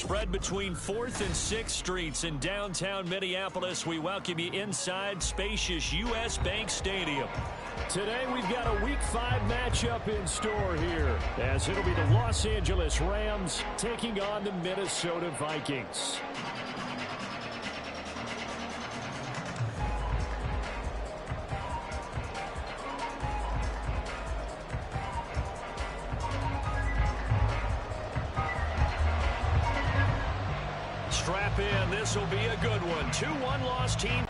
Spread between 4th and 6th Streets in downtown Minneapolis. We welcome you inside spacious U.S. Bank Stadium. Today we've got a Week 5 matchup in store here, as it'll be the Los Angeles Rams taking on the Minnesota Vikings. Strap in. This will be a good one. 2-1 loss team.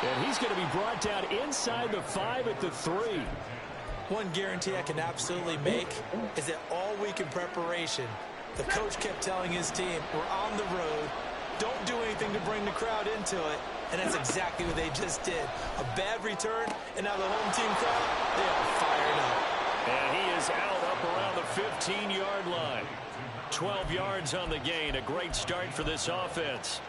And he's going to be brought down inside the 5 at the 3. One guarantee I can absolutely make is that all week in preparation, the coach kept telling his team, we're on the road, don't do anything to bring the crowd into it, and that's exactly what they just did. A bad return, and now the home team crowd, they are fired up. And he is out up around the 15-yard line. 12 yards on the gain. A great start for this offense.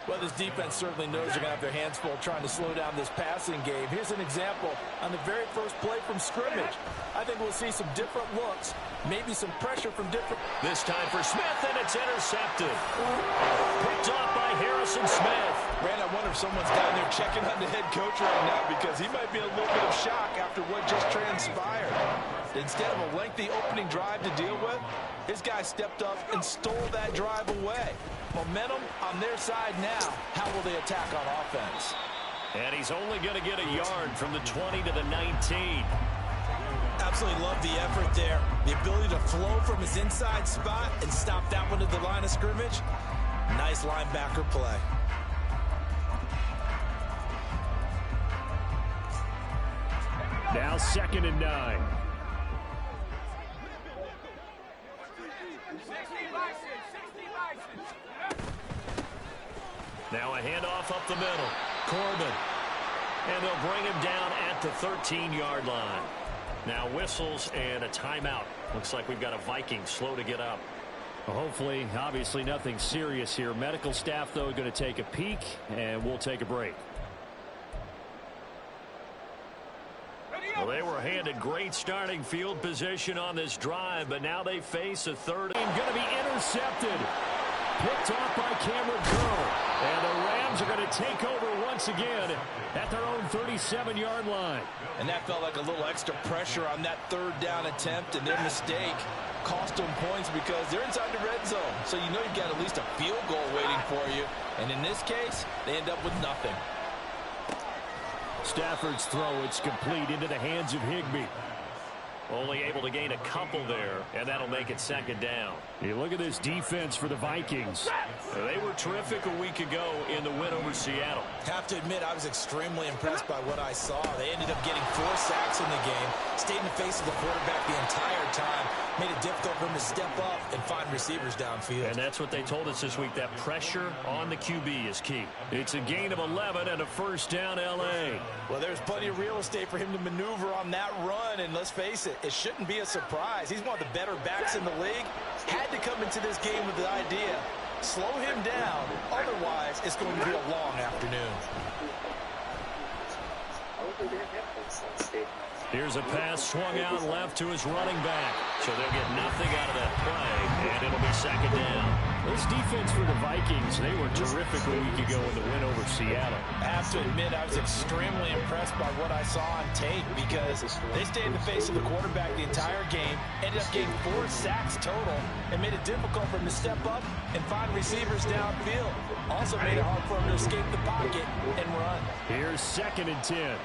Well, this defense certainly knows they're going to have their hands full trying to slow down this passing game. Here's an example on the very first play from scrimmage. I think we'll see some different looks, maybe some pressure from different... This time for Smith, and it's intercepted. Picked off by Harrison Smith. Rand, I wonder if someone's down there checking on the head coach right now because he might be in a little bit of shock after what just transpired. Instead of a lengthy opening drive to deal with, his guy stepped up and stole that drive away. Momentum on their side now. How will they attack on offense? And he's only going to get a yard from the 20 to the 19. Absolutely love the effort there. The ability to flow from his inside spot and stop that one at the line of scrimmage. Nice linebacker play. Now 2nd and 9. Now a handoff up the middle. Corbin. And they'll bring him down at the 13-yard line. Now whistles and a timeout. Looks like we've got a Viking slow to get up. Well, hopefully, obviously nothing serious here. Medical staff, though, going to take a peek, and we'll take a break. Well, they were handed great starting field position on this drive, but now they face a third. Going to be intercepted. Picked off by Cameron Curl. And the Rams are going to take over once again at their own 37-yard line. And that felt like a little extra pressure on that third down attempt, and their mistake cost them points because they're inside the red zone. So you know you've got at least a field goal waiting for you. And in this case, they end up with nothing. Stafford's throw, it's complete into the hands of Higbee. Only able to gain a couple there, and that'll make it 2nd down. You look at this defense for the Vikings. They were terrific a week ago in the win over Seattle. Have to admit, I was extremely impressed by what I saw. They ended up getting 4 sacks in the game, stayed in the face of the quarterback the entire time, made it difficult for him to step up and find receivers downfield. And that's what they told us this week, that pressure on the QB is key. It's a gain of 11 and a 1st down L.A. Well, there's plenty of real estate for him to maneuver on that run, and let's face it, it shouldn't be a surprise. He's one of the better backs in the league. Had to come into this game with the idea, slow him down, otherwise it's going to be a long afternoon. Here's a pass swung out left to his running back. So they'll get nothing out of that play, and it'll be 2nd down. This defense for the Vikings, they were terrific a week ago in the win over Seattle. I have to admit, I was extremely impressed by what I saw on tape because they stayed in the face of the quarterback the entire game, ended up getting 4 sacks total, and made it difficult for him to step up and find receivers downfield. Also made it hard for him to escape the pocket and run. Here's 2nd and 10.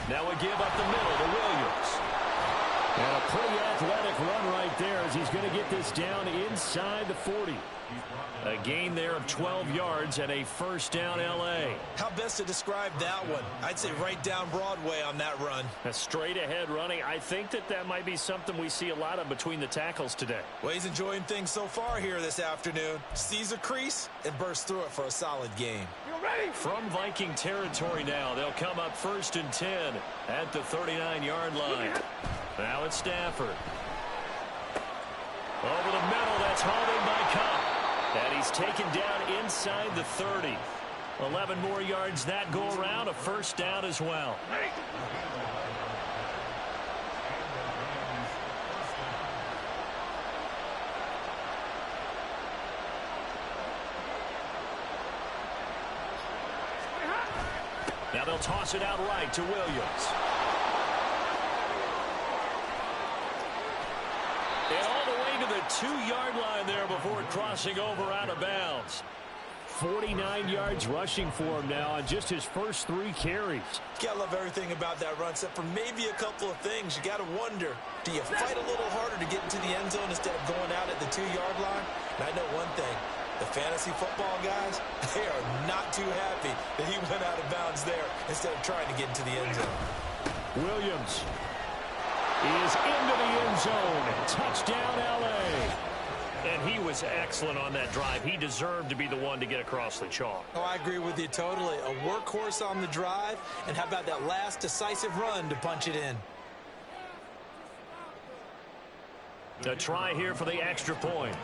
Now a give up the middle to Williams. And a pretty athletic run right there as he's going to get this down inside the 40. A gain there of 12 yards and a 1st down L.A. How best to describe that one? I'd say right down Broadway on that run. A straight ahead running. I think that might be something we see a lot of between the tackles today. Well, he's enjoying things so far here this afternoon. Sees a crease and bursts through it for a solid game. From Viking territory now, they'll come up 1st and 10 at the 39-yard line. Now it's Stafford. Over the middle, that's hauled in by Cup. And he's taken down inside the 30. 11 more yards that go around, a first down as well. Now they'll toss it out right to Williams. And all the way to the 2-yard line there before crossing over out of bounds. 49 yards rushing for him now on just his first 3 carries. You gotta love everything about that run, except for maybe a couple of things. You gotta wonder, do you fight a little harder to get into the end zone instead of going out at the 2-yard line? And I know one thing. The fantasy football guys, they are not too happy that he went out of bounds there instead of trying to get into the end zone. Williams is into the end zone. Touchdown, L.A. And he was excellent on that drive. He deserved to be the one to get across the chalk. Oh, I agree with you totally. A workhorse on the drive, and how about that last decisive run to punch it in? A try here for the extra point.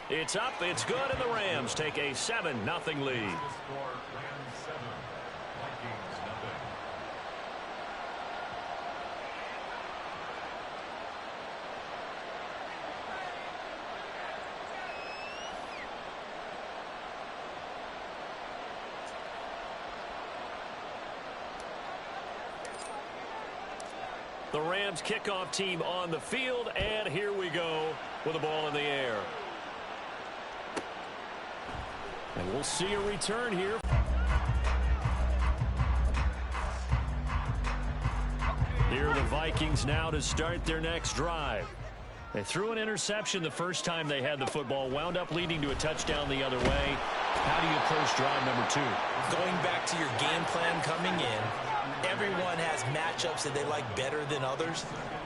It's up, it's good, and the Rams take a 7-0 lead. The Rams kickoff team on the field, and here we go with the ball in the air. And we'll see a return here. Here are the Vikings now to start their next drive. They threw an interception the first time they had the football, wound up leading to a touchdown the other way. How do you approach drive number 2? Going back to your game plan coming in, everyone has matchups that they like better than others.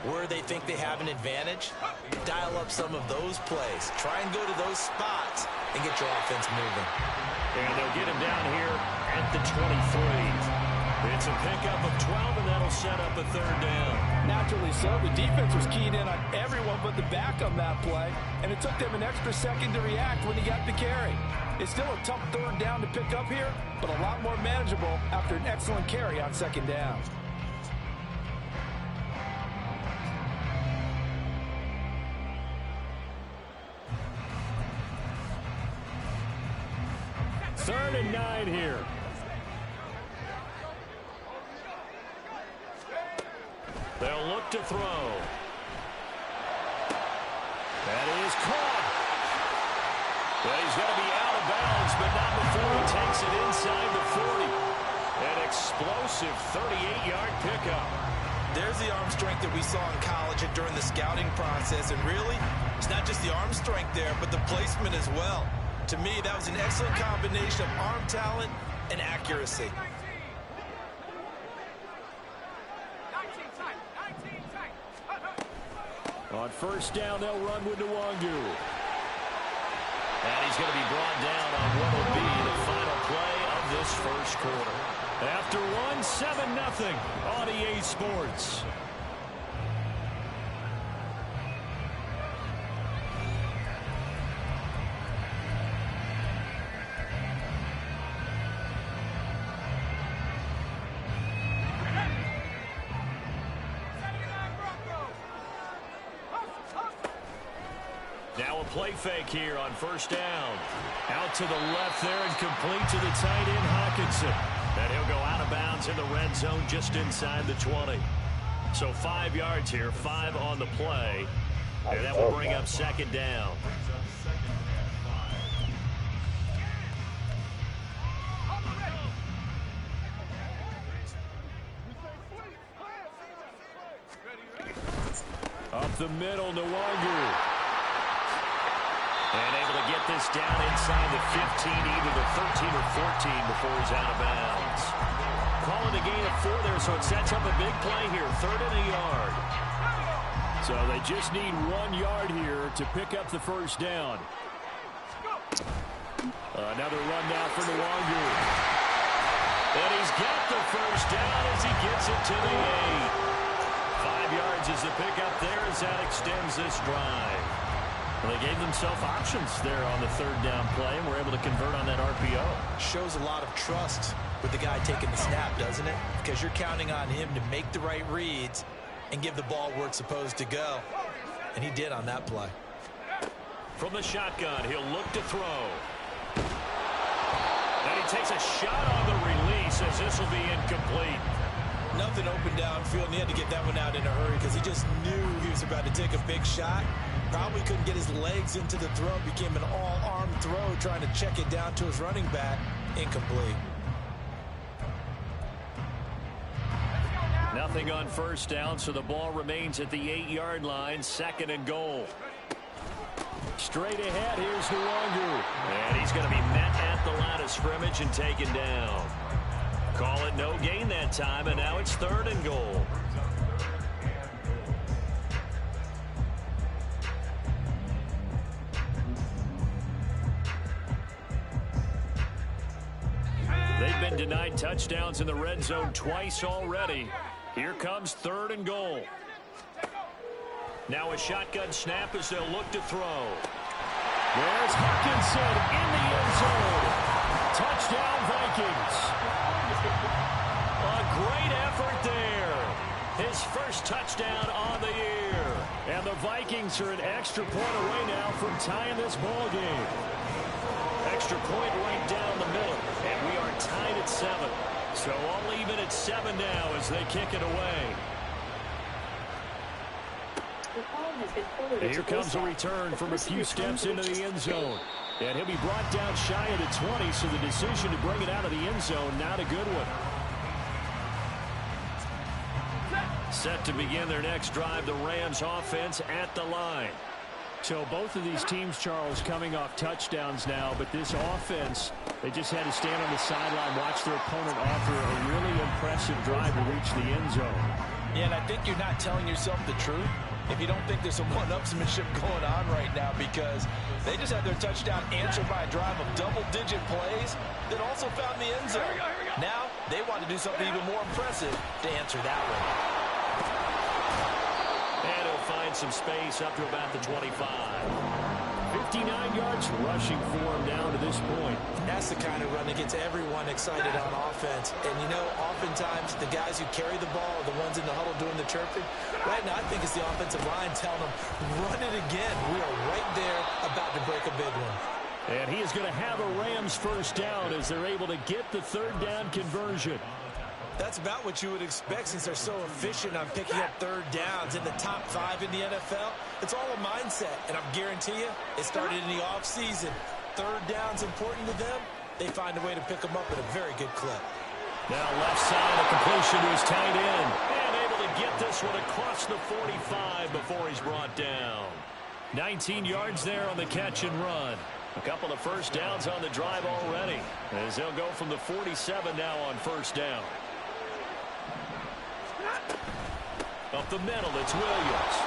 Where they think they have an advantage, dial up some of those plays. Try and go to those spots and get your offense moving. And they'll get him down here at the 23. It's a pickup of 12, and that'll set up a 3rd down. Naturally so. The defense was keyed in on everyone but the back on that play, and it took them an extra second to react when he got the carry. It's still a tough 3rd down to pick up here, but a lot more manageable after an excellent carry on 2nd down. Third and 9 here. They'll look to throw. That is caught. Well, he's going to be out of bounds, but not before he takes it inside the 40. An explosive 38-yard pickup. There's the arm strength that we saw in college and during the scouting process. And really, it's not just the arm strength there, but the placement as well. To me, that was an excellent combination of arm talent and accuracy. On 1st down, they'll run with Nwangu. And he's going to be brought down on what will be the final play of this 1st quarter. After one, 7-0 on EA Sports. Now a play fake here on 1st down. Out to the left there and complete to the tight end, Hawkinson. And he'll go out of bounds in the red zone just inside the 20. So 5 yards here, 5 on the play. And that will bring up 2nd down. Up the middle, Nwangu. And able to get this down inside the 15, either the 13 or 14 before he's out of bounds. Calling a gain of 4 there, so it sets up a big play here, 3rd and a yard. So they just need 1 yard here to pick up the 1st down. Another run now for Nwangu. And he's got the 1st down as he gets it to the 8. 5 yards is the pickup there as that extends this drive. Well, they gave themselves options there on the third down play and were able to convert on that RPO. Shows a lot of trust with the guy taking the snap, doesn't it? Because you're counting on him to make the right reads and give the ball where it's supposed to go. And he did on that play. From the shotgun, he'll look to throw. And he takes a shot on the release as this will be incomplete. Nothing open downfield, and he had to get that one out in a hurry because he just knew he was about to take a big shot. Probably couldn't get his legs into the throw. Became an all-arm throw trying to check it down to his running back. Incomplete. Nothing on first down, so the ball remains at the 8-yard line. 2nd and goal. Straight ahead, here's Nwangu. And he's going to be met at the line of scrimmage and taken down. Call it no gain that time, and now it's 3rd and goal. They've been denied touchdowns in the red zone twice already. Here comes 3rd and goal. Now a shotgun snap as they'll look to throw. There's Hawkinson in the end zone. Touchdown, Vikings. A great effort there. His first touchdown on the year. And the Vikings are an extra point away now from tying this ball game. Extra point right down the middle. And we are tied at 7. So all even at 7 now as they kick it away. Here comes a return from a few steps into the end zone. And he'll be brought down shy of the 20, so the decision to bring it out of the end zone, not a good one. Set to begin their next drive, the Rams offense at the line. So both of these teams, Charles, coming off touchdowns now, but this offense, they just had to stand on the sideline, watch their opponent offer a really impressive drive to reach the end zone. Yeah, and I think you're not telling yourself the truth if you don't think there's some one-upsmanship going on right now, because they just had their touchdown answered by a drive of double-digit plays that also found the end zone. Now they want to do something even more impressive to answer that one. And he'll find some space up to about the 25. 59 yards rushing for him down to this point. That's the kind of run that gets everyone excited on offense. And, you know, oftentimes the guys who carry the ball are the ones in the huddle doing the chirping. Right now, I think it's the offensive line telling them, run it again. We are right there about to break a big one. And he is going to have a Rams first down as they're able to get the 3rd down conversion. That's about what you would expect since they're so efficient on picking up 3rd downs in the top 5 in the NFL. It's all a mindset, and I guarantee you it started in the offseason. 3rd down's important to them. They find a way to pick them up at a very good clip. Now left side, a completion to his tight end. And able to get this one across the 45 before he's brought down. 19 yards there on the catch and run. A couple of first downs on the drive already, as they'll go from the 47 now on first down. Up the middle, it's Williams.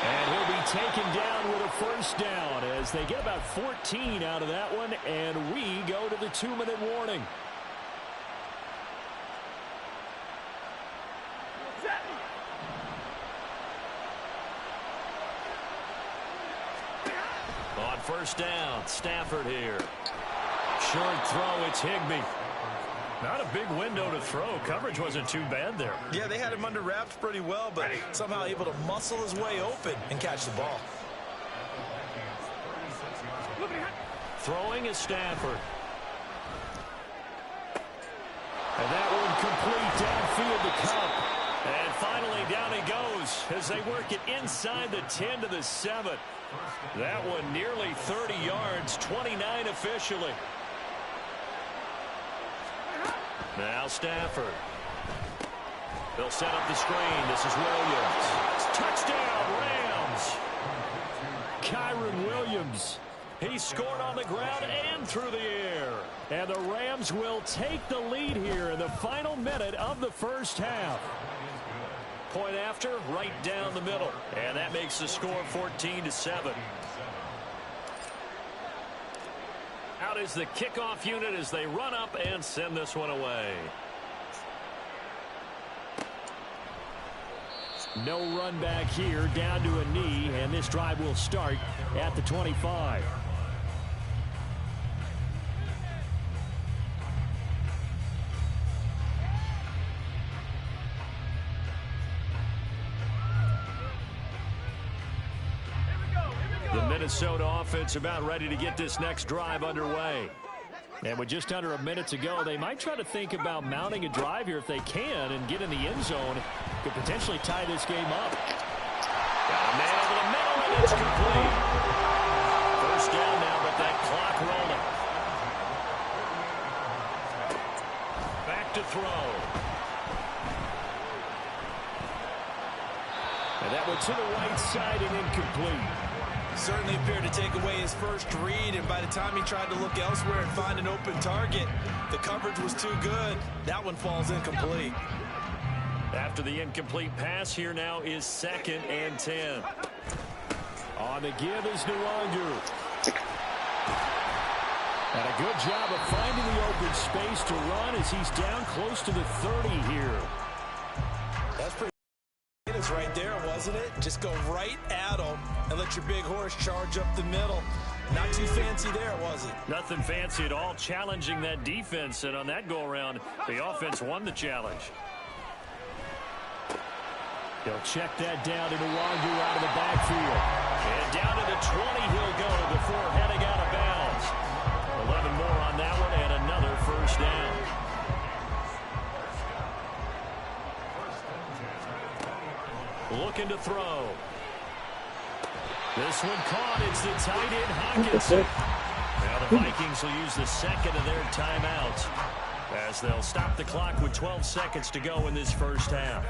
And he'll be taken down with a first down as they get about 14 out of that one, and we go to the 2-minute warning. On first down, Stafford here. Short throw, it's Higbee. Not a big window to throw. Coverage wasn't too bad there. Yeah, they had him under wraps pretty well, but somehow able to muscle his way open and catch the ball. Throwing is Stafford. And that one complete downfield to Cup. And finally down he goes as they work it inside the 10 to the 7. That one nearly 30 yards, 29 officially. Now Stafford. They'll set up the screen. This is Williams. Touchdown, Rams. Kyron Williams. He scored on the ground and through the air. And the Rams will take the lead here in the final minute of the first half. Point after, right down the middle. And that makes the score 14-7. Out is the kickoff unit as they run up and send this one away. No run back here, down to a knee, and this drive will start at the 25. The Minnesota offense about ready to get this next drive underway. And with just under a minute to go, they might try to think about mounting a drive here if they can and get in the end zone. Could potentially tie this game up. Got a man over the middle, and it's complete. First down now, but that clock rolling. Back to throw. And that one to the right side and incomplete. Certainly appeared to take away his first read, and by the time he tried to look elsewhere and find an open target, the coverage was too good. That one falls incomplete. After the incomplete pass, here now is 2nd and 10. On the give is Nwangu. And a good job of finding the open space to run as he's down close to the 30 here. That's pretty right there, wasn't it? Just go right at him and let your big horse charge up the middle. Not too fancy there, was it? Nothing fancy at all, challenging that defense, and on that go-around, the offense won the challenge. He'll check that down to Nwangu out of the backfield. And down to the 20 he'll go before heading out of bounds. 11 more on that one, and another first down. Looking to throw. This one caught. It's the tight end, Hockenson. Now the Vikings will use the second of their timeouts as they'll stop the clock with 12 seconds to go in this first half.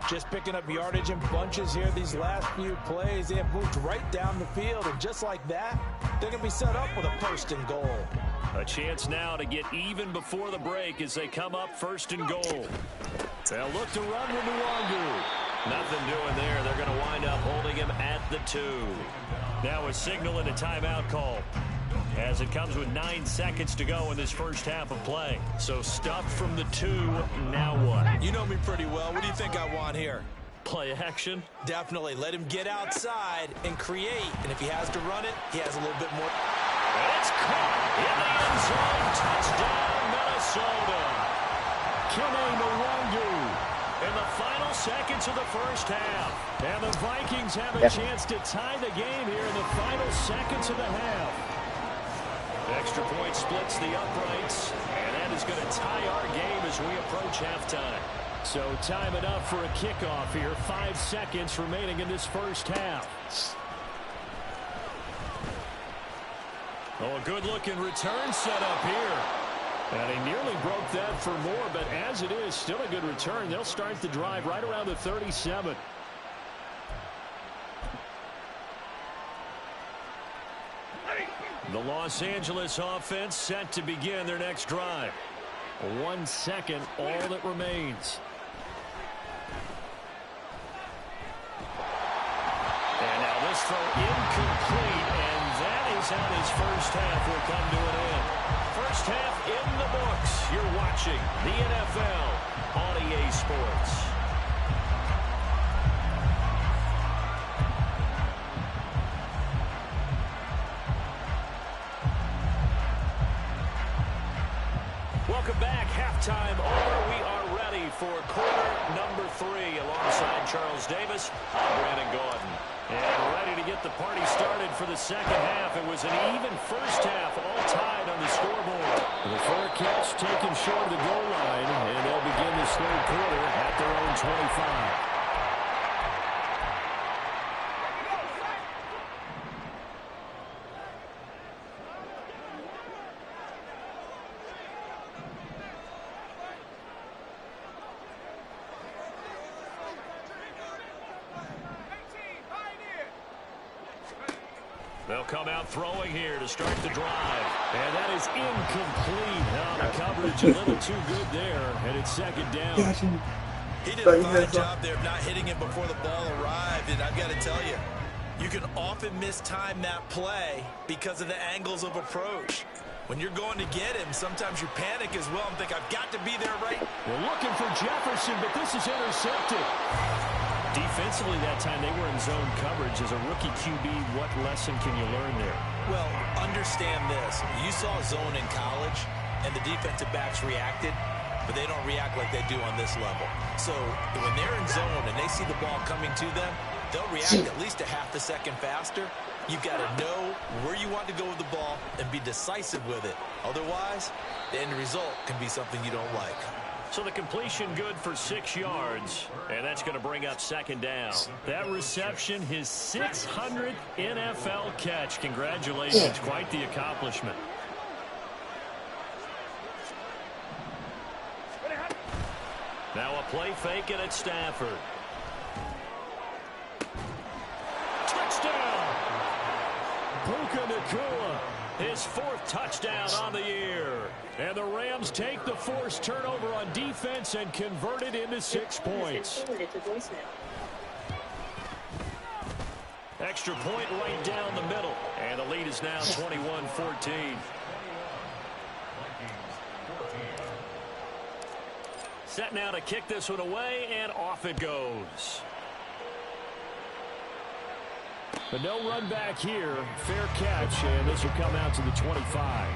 Just picking up yardage in bunches here these last few plays. They have moved right down the field, and just like that, they're going to be set up with a first and goal. A chance now to get even before the break as they come up 1st and goal. They'll look to run with Nwangu. Nothing doing there. They're going to wind up holding him at the 2. Now a signal and a timeout call as it comes with 9 seconds to go in this first half of play. So stuffed from the 2. Now what? You know me pretty well. What do you think I want here? Play action? Definitely. Let him get outside and create. And if he has to run it, he has a little bit more. And it's caught in the end zone. Touchdown, Minnesota. Kene Nwangu. In the final seconds of the first half. And the Vikings have a chance to tie the game here in the final seconds of the half. Extra point splits the uprights, and that is going to tie our game as we approach halftime. So time it up for a kickoff here. 5 seconds remaining in this first half. Oh, a good-looking return set up here. And he nearly broke that for more, but as it is, still a good return. They'll start the drive right around the 37. The Los Angeles offense set to begin their next drive. 1 second, all that remains. And now this throw incomplete, and that is how this first half will come to an end. First half in the books. You're watching the NFL on EA Sports. Welcome back. Halftime over. We are ready for quarter number 3. Alongside Charles Davis, I'm Brandon Gordon. And ready to get the party started for the second half. It was an even first half, all tied on the scoreboard. The fair catch taken short of the goal line, and they'll begin this third quarter at their own 25. They'll come out throwing here to start the drive. And that is incomplete. The coverage a little too good there, and it's second down. He did a fine job there of not hitting it before the ball arrived, and I've got to tell you, you can often mistime that play because of the angles of approach. When you're going to get him, sometimes you panic as well and think, I've got to be there right. We're looking for Jefferson, but this is intercepted. Defensively that time, they were in zone coverage. As a rookie QB, what lesson can you learn there? Well, understand this. You saw zone in college, and the defensive backs reacted, but they don't react like they do on this level. So when they're in zone and they see the ball coming to them, they'll react at least a half a second faster. You've got to know where you want to go with the ball and be decisive with it. Otherwise, the end result can be something you don't like. So the completion good for 6 yards, and that's going to bring up second down. That reception, his 600th NFL catch. Congratulations. Quite the accomplishment. Now a play fake, and it's Stafford. Touchdown! Puka Nacua, his 4th touchdown on the year. And the Rams take the forced turnover on defense and convert it into 6 points. Extra point right down the middle. And the lead is now 21-14. Set now to kick this one away, and off it goes. But no run back here. Fair catch, and this will come out to the 25.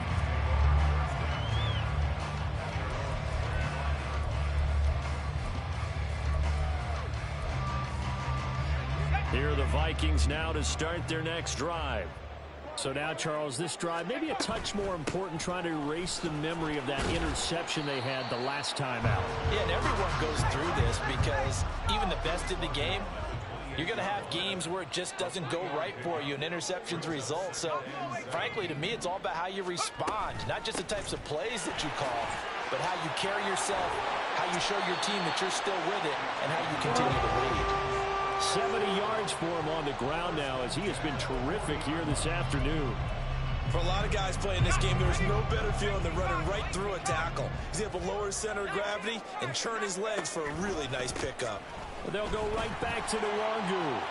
Here are the Vikings now to start their next drive. So now, Charles, this drive maybe a touch more important, trying to erase the memory of that interception they had the last time out. Yeah, and everyone goes through this because even the best in the game, you're going to have games where it just doesn't go right for you and interceptions result. So, frankly, to me, it's all about how you respond, not just the types of plays that you call, but how you carry yourself, how you show your team that you're still with it, and how you continue to lead. 70 yards for him on the ground now as he has been terrific here this afternoon. For a lot of guys playing this game, there's no better feeling than running right through a tackle. He's able to lower his center of gravity and churn his legs for a really nice pickup. They'll go right back to Nwangu.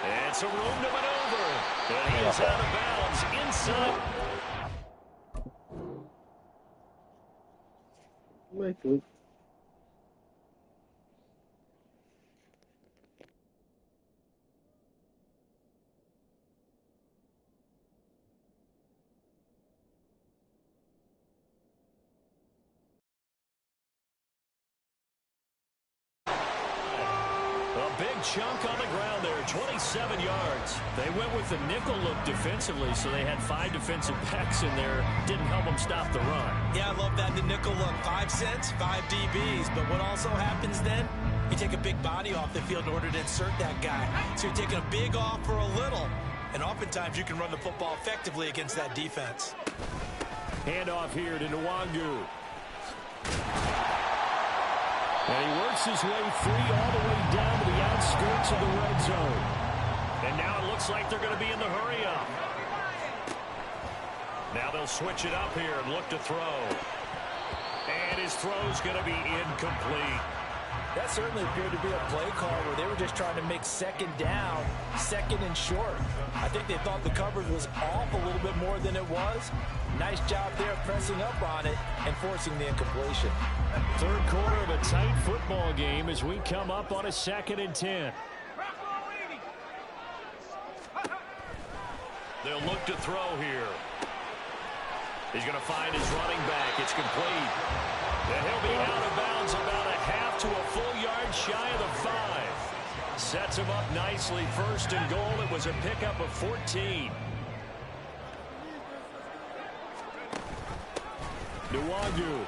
And some room to maneuver. And he is out of bounds inside. Muito. Chunk on the ground there, 27 yards. They went with the nickel look defensively, so they had 5 defensive backs in there. Didn't help them stop the run. Yeah, I love that, the nickel look. 5 cents, 5 DBs. But what also happens then, you take a big body off the field in order to insert that guy. So you're taking a big off for a little. And oftentimes you can run the football effectively against that defense. Handoff here to Nwangu. And he works his way free all the way down to the outskirts of the red zone. And now it looks like they're going to be in the hurry-up. Now they'll switch it up here and look to throw. And his throw's going to be incomplete. That certainly appeared to be a play call where they were just trying to make second down, second and short. I think they thought the coverage was off a little bit more than it was. Nice job there pressing up on it and forcing the incompletion. Third quarter of a tight football game as we come up on a 2nd and 10. They'll look to throw here. He's going to find his running back. It's complete. And he'll be out of bounds about a half to a full yard shy of the 5. Sets him up nicely. 1st and goal. It was a pickup of 14. Nwangu.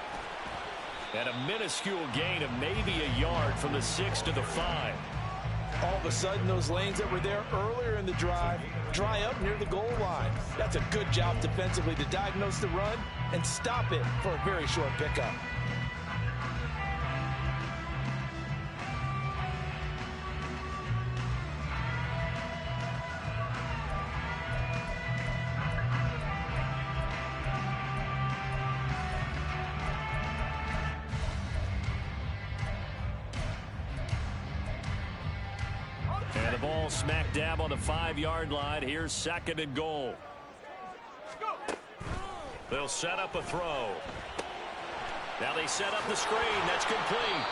And a minuscule gain of maybe a yard from the 6 to the 5. All of a sudden, those lanes that were there earlier in the drive dry up near the goal line. That's a good job defensively to diagnose the run and stop it for a very short pickup. And the ball smack dab on the 5-yard line. Here's 2nd and goal. They'll set up a throw. Now they set up the screen. That's complete.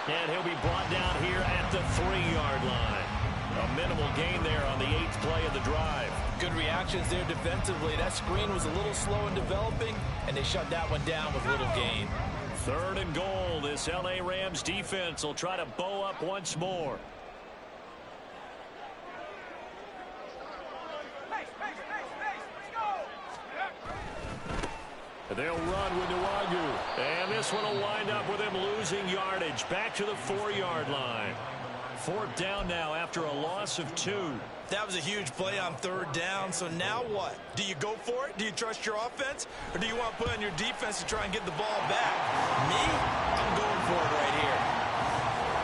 And he'll be brought down here at the 3-yard line. A minimal gain there on the 8th play of the drive. Good reactions there defensively. That screen was a little slow in developing, and they shut that one down with little gain. 3rd and goal. This L.A. Rams defense will try to bow up once more. They'll run with Nwagu. And this one will wind up with him losing yardage. Back to the 4-yard line. 4th down now after a loss of 2. That was a huge play on 3rd down. So now what? Do you go for it? Do you trust your offense? Or do you want to put on your defense to try and get the ball back? Me? I'm going for it right here.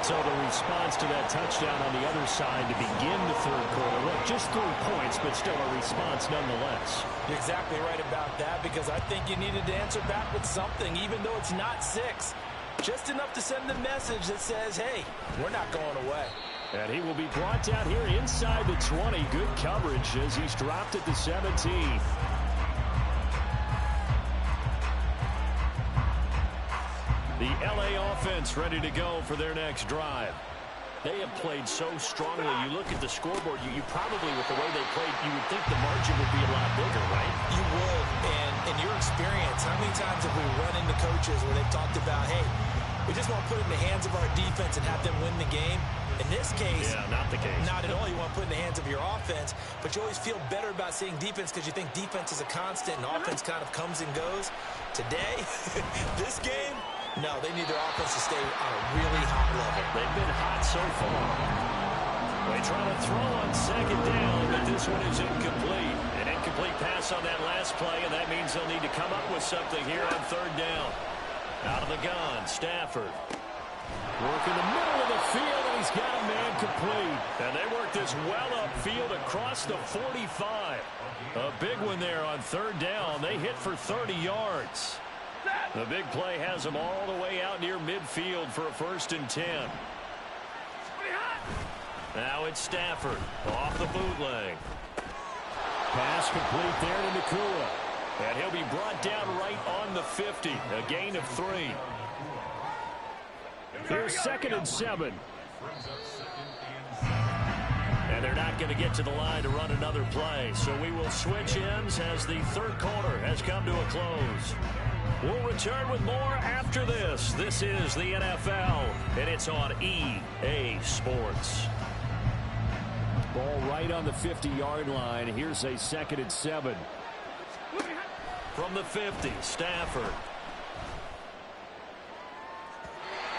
So the response to that touchdown on the other side to begin the 3rd quarter. Look, just 3 points, but still a response nonetheless. You're exactly right about that, because I think you needed to answer back with something, even though it's not 6. Just enough to send the message that says, hey, we're not going away. And he will be brought down here inside the 20. Good coverage as he's dropped at the 17. The L.A. offense ready to go for their next drive. They have played so strongly. You look at the scoreboard, you probably, with the way they played, you would think the margin would be a lot bigger, right? You would. And in your experience, how many times have we run into coaches where they've talked about, hey, we just want to put it in the hands of our defense and have them win the game? In this case, yeah, not the case. Not at all. You want to put it in the hands of your offense, but you always feel better about seeing defense because you think defense is a constant and offense kind of comes and goes. Today, this game, no, they need their offense to stay on a really hot level. They've been hot so far. They try to throw on 2nd down, but this one is incomplete. An incomplete pass on that last play, and that means they'll need to come up with something here on 3rd down. Out of the gun, Stafford. Work in the middle of the field, and he's got a man complete. And they work this well upfield across the 45. A big one there on 3rd down. They hit for 30 yards. The big play has them all the way out near midfield for a 1st and 10. Now it's Stafford off the bootleg. Pass complete there to Nakua. And he'll be brought down right on the 50. A gain of 3. Here's 2nd and 7. And they're not going to get to the line to run another play. So we will switch ends as the 3rd quarter has come to a close. We'll return with more after this. This is the NFL, and it's on EA Sports. Ball right on the 50-yard line. Here's a 2nd and 7. From the 50, Stafford.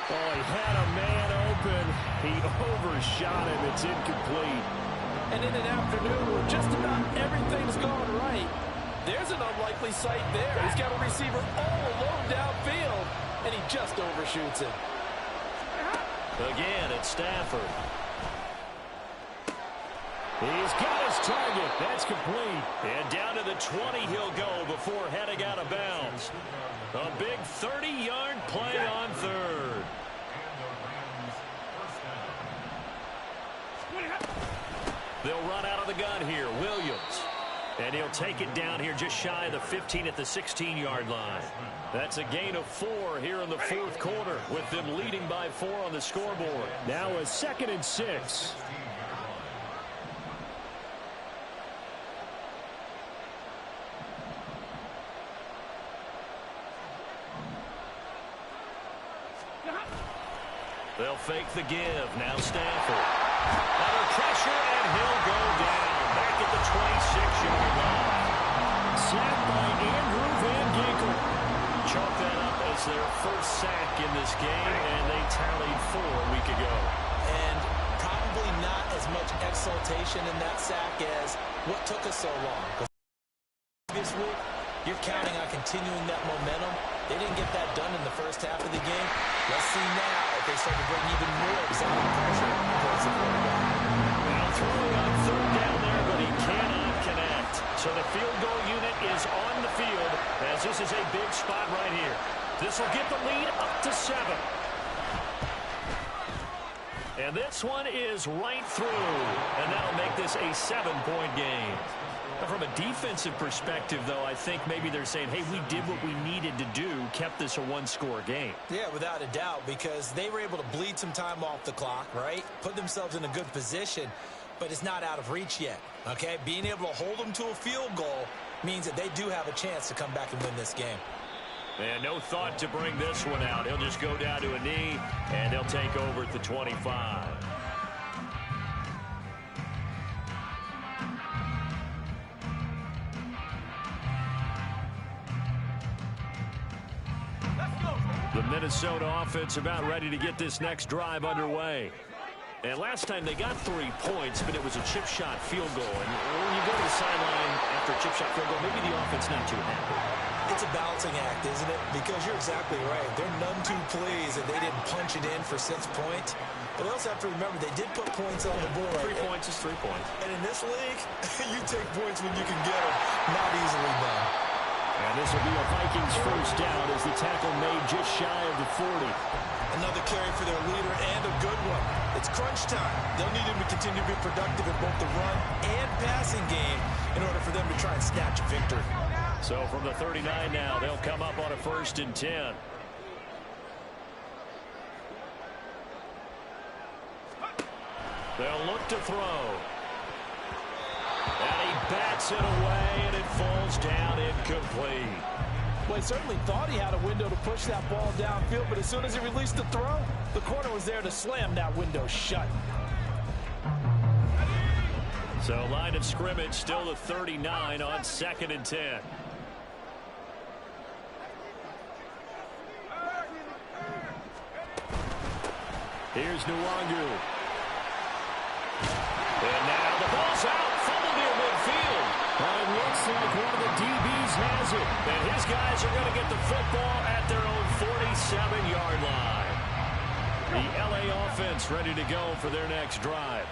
Oh, he had a man open. He overshot him. It's incomplete. And in an afternoon where just about everything's gone right, there's an unlikely sight there. He's got a receiver all alone downfield, and he just overshoots it. Again, it's Stafford. He's got his target. That's complete. And down to the 20 he'll go before heading out of bounds. A big 30-yard play on 3rd. They'll run out of the gun here. Williams. And he'll take it down here just shy of the 15 at the 16-yard line. That's a gain of 4 here in the 4th quarter, with them leading by 4 on the scoreboard. Now a 2nd and 6. They'll fake the give. Now Stafford. Under pressure, and he'll go down. Back at the 26-yard line. Sacked by Andrew Van Ginkel. Chalk that up as their first sack in this game, and they tallied 4 a week ago. And probably not as much exultation in that sack as what took us so long. This week, you're counting on continuing that momentum. They didn't get that done in the first half of the game. Let's see now if they start to bring even more exciting pressure towards the quarterback. Now throwing on 3rd down there, but he cannot connect. So the field goal unit is on the field, as this is a big spot right here. This will get the lead up to 7. And this one is right through. And that'll make this a 7-point game. From a defensive perspective, though, I think maybe they're saying, hey, we did what we needed to do, kept this a one-score game. Yeah, without a doubt, because they were able to bleed some time off the clock, right? Put themselves in a good position, but it's not out of reach yet, okay? Being able to hold them to a field goal means that they do have a chance to come back and win this game. And no thought to bring this one out. He'll just go down to a knee, and he'll take over at the 25. The Minnesota offense about ready to get this next drive underway. And last time they got 3 points, but it was a chip shot field goal. And when you go to the sideline after a chip shot field goal, maybe the offense not too happy. It's a balancing act, isn't it? Because you're exactly right. They're none too pleased that they didn't punch it in for 6 points. But they also have to remember they did put points on the board. 3 points is 3 points. And in this league, you take points when you can get them. Not easily done. And this will be a Vikings first down as the tackle made just shy of the 40. Another carry for their leader and a good one. It's crunch time. They'll need him to continue to be productive in both the run and passing game in order for them to try and snatch a victory. So from the 39 now, they'll come up on a 1st and 10. They'll look to throw. And he bats it away, and it falls down incomplete. Well, he certainly thought he had a window to push that ball downfield, but as soon as he released the throw, the corner was there to slam that window shut. So line of scrimmage still the 39 on 2nd and 10. Here's Nwangu. And now the ball's out. Fumble near midfield. Well, it looks like one of the DBs has it. And his guys are going to get the football at their own 47-yard line. The LA offense ready to go for their next drive.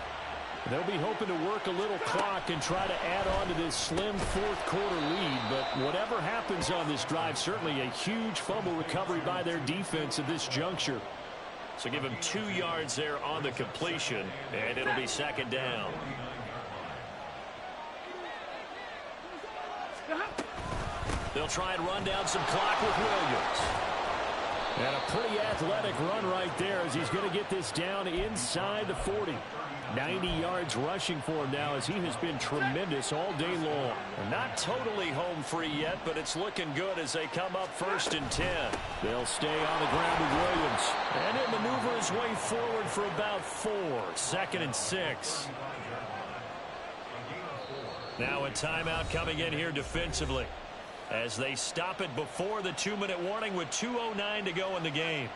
They'll be hoping to work a little clock and try to add on to this slim 4th quarter lead. But whatever happens on this drive, certainly a huge fumble recovery by their defense at this juncture. So give him 2 yards there on the completion, and it'll be 2nd down. They'll try and run down some clock with Williams. And a pretty athletic run right there as he's going to get this down inside the 40. 90 yards rushing for him now as he has been tremendous all day long. Not totally home free yet, but it's looking good as they come up 1st and 10. They'll stay on the ground with Williams. And he'll maneuver his way forward for about 4. 2nd and 6. Now a timeout coming in here defensively as they stop it before the 2-minute warning with 2:09 to go in the game.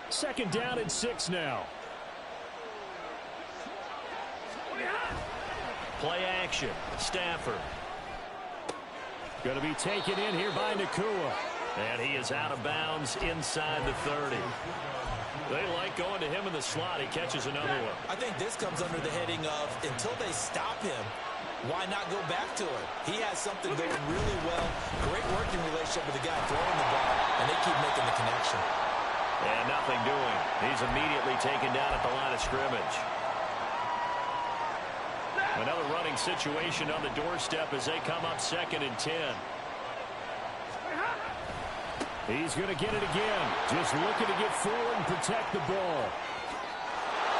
Second down and 6 now. Play action. Stafford. Going to be taken in here by Nakua. And he is out of bounds inside the 30. They like going to him in the slot. He catches another one. I think this comes under the heading of until they stop him, why not go back to it? He has something going really well. Great working relationship with the guy throwing the ball, and they keep making the connection. And nothing doing. He's immediately taken down at the line of scrimmage. Another running situation on the doorstep as they come up 2nd and 10. He's going to get it again. Just looking to get forward and protect the ball.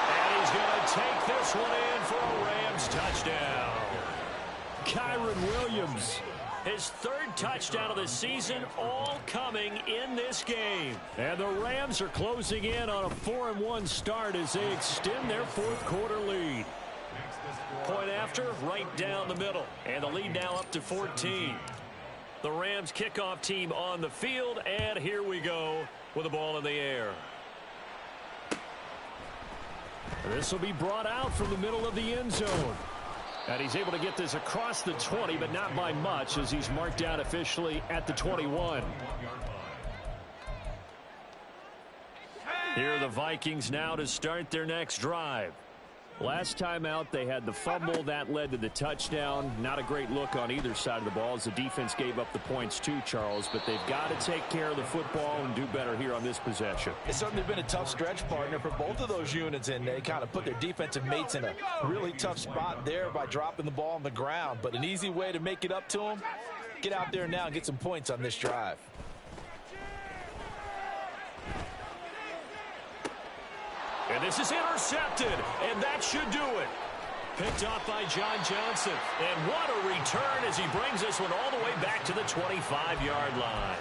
And he's going to take this one in for a Rams touchdown. Kyron Williams. His 3rd touchdown of the season, all coming in this game. And the Rams are closing in on a 4-1 start as they extend their 4th quarter lead. Point after, right down the middle. And the lead now up to 14. The Rams kickoff team on the field, and here we go with the ball in the air. This will be brought out from the middle of the end zone. And he's able to get this across the 20, but not by much as he's marked out officially at the 21. Here are the Vikings now to start their next drive. Last time out, they had the fumble. That led to the touchdown. Not a great look on either side of the ball as the defense gave up the points too, Charles. But they've got to take care of the football and do better here on this possession. It's certainly been a tough stretch, partner, for both of those units, and they kind of put their defensive mates in a really tough spot there by dropping the ball on the ground. But an easy way to make it up to them, get out there now and get some points on this drive. And this is intercepted, and that should do it. Picked off by John Johnson. And what a return as he brings this one all the way back to the 25-yard line.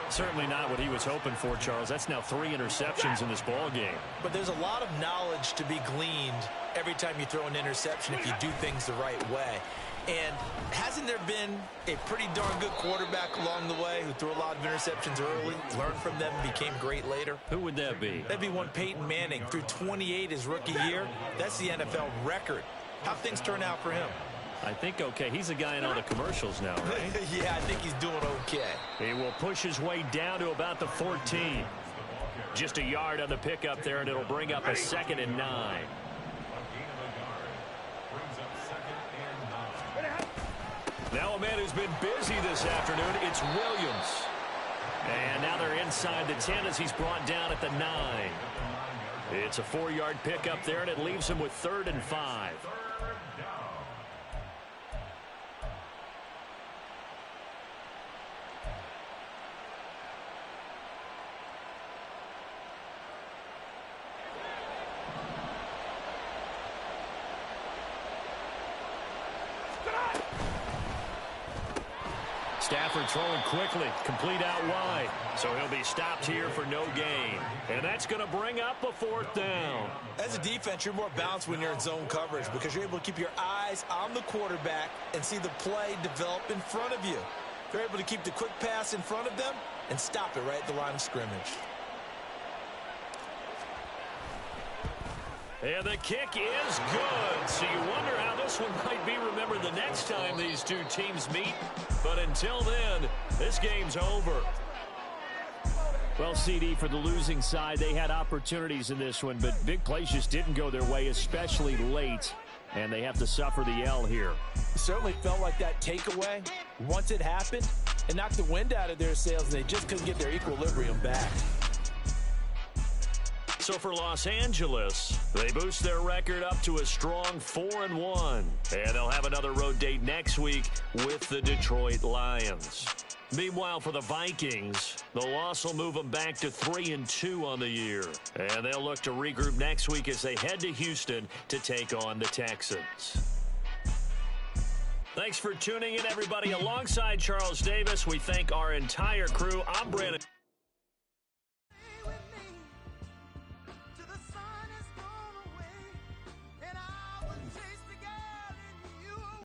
Certainly not what he was hoping for, Charles. That's now 3 interceptions in this ball game. But there's a lot of knowledge to be gleaned every time you throw an interception if you do things the right way. And hasn't there been a pretty darn good quarterback along the way who threw a lot of interceptions early, learned from them, and became great later? Who would that be? That'd be one Peyton Manning. Threw 28 his rookie year. That's the NFL record. How'd things turn out for him? I think okay. He's a guy in all the commercials now, right? Yeah, I think he's doing okay. He will push his way down to about the 14. Just a yard on the pickup there, and it'll bring up a 2nd and 9. Now a man who's been busy this afternoon, it's Williams. And now they're inside the 10 as he's brought down at the 9. It's a 4-yard pickup there, and it leaves him with 3rd and 5. Stafford throwing quickly, complete out wide. So he'll be stopped here for no gain. And that's going to bring up a 4th down. As a defense, you're more balanced when you're in zone coverage because you're able to keep your eyes on the quarterback and see the play develop in front of you. You're able to keep the quick pass in front of them and stop it right at the line of scrimmage. And the kick is good. So you wonder how this one might be remembered the next time these two teams meet. But until then, this game's over. Well, CD, for the losing side, they had opportunities in this one, but big plays just didn't go their way, especially late. And they have to suffer the L here. It certainly felt like that takeaway, once it happened, it knocked the wind out of their sails, and they just couldn't get their equilibrium back. So for Los Angeles, they boost their record up to a strong 4-1. And they'll have another road date next week with the Detroit Lions. Meanwhile, for the Vikings, the loss will move them back to 3-2 on the year. And they'll look to regroup next week as they head to Houston to take on the Texans. Thanks for tuning in, everybody. Alongside Charles Davis, we thank our entire crew. I'm Brandon.